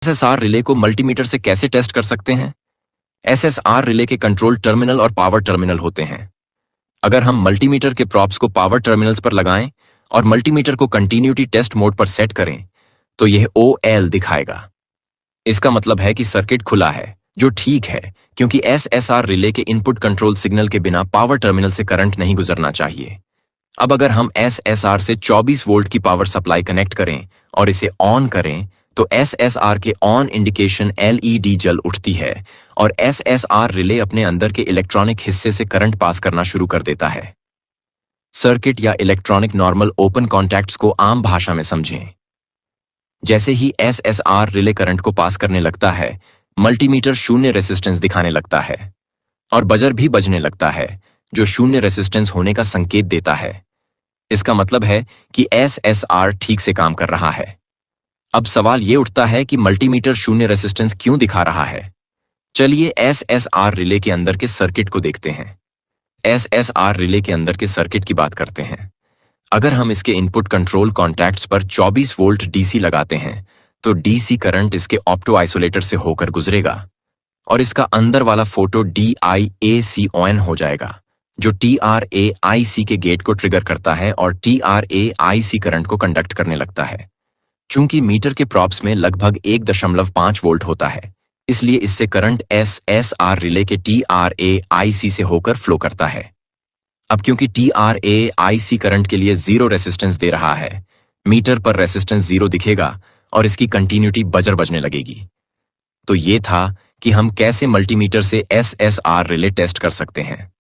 SSR relay को multimeter से कैसे टेस्ट कर सकते हैं? एसएसआर रिले के कंट्रोल टर्मिनल और पावर टर्मिनल होते हैं। अगर हम मल्टीमीटर के प्रॉप्स को पावर टर्मिनल्स पर लगाएं और मल्टीमीटर को कंटिन्यूटी टेस्ट मोड पर सेट करें, तो यह OL दिखाएगा। इसका मतलब है कि सर्किट खुला है, जो ठीक है, क्योंकि एसएसआर रिले के इनपुट कंट्रोल सिग्नल के बिना पावर टर्मिनल से करंट नहीं गुजरना चाहिए। अब अगर हम एसएसआर से 24 वोल्ट की पावर सप्लाई कनेक्ट करें और इसे ऑन करें, तो एसएसआर के ऑन इंडिकेशन LED जल उठती है और एसएसआर रिले अपने अंदर के इलेक्ट्रॉनिक हिस्से से करंट पास करना शुरू कर देता है। सर्किट या इलेक्ट्रॉनिक नॉर्मल ओपन कॉन्टैक्ट्स को आम भाषा में समझें। जैसे ही एसएसआर रिले करंट को पास करने लगता है, मल्टीमीटर शून्य रेसिस्टेंस दिखाने लगता है और बजर भी बजने लगता है, जो शून्य रेसिस्टेंस होने का संकेत देता है। इसका मतलब है कि एसएसआर ठीक से काम कर रहा है। अब सवाल ये उठता है कि मल्टीमीटर शून्य रेसिस्टेंस क्यों दिखा रहा है? चलिए एसएसआर रिले के अंदर के सर्किट को देखते हैं। एसएसआर रिले के अंदर के सर्किट की बात करते हैं। अगर हम इसके इनपुट कंट्रोल कॉन्टैक्ट्स पर 24 वोल्ट डीसी लगाते हैं, तो डीसी करंट इसके ऑप्टो आइसोलेटर से होकर गुजरेगा और इसका अंदर वाला फोटो DIAC ऑन हो जाएगा, जो TRAIC के गेट को ट्रिगर करता है और TRAIC करंट को कंडक्ट करने लगता है। चूंकि मीटर के प्रॉप्स में लगभग 1.5 वोल्ट होता है, इसलिए इससे करंट एसएसआर रिले के TRAIC से होकर फ्लो करता है। अब क्योंकि TRAIC करंट के लिए 0 रेसिस्टेंस दे रहा है, मीटर पर रेसिस्टेंस 0 दिखेगा और इसकी कंटिन्यूटी बजर बजने लगेगी। तो ये था कि हम कैसे मल्टीमीटर से एसएसआर रिले टेस्ट कर सकते हैं।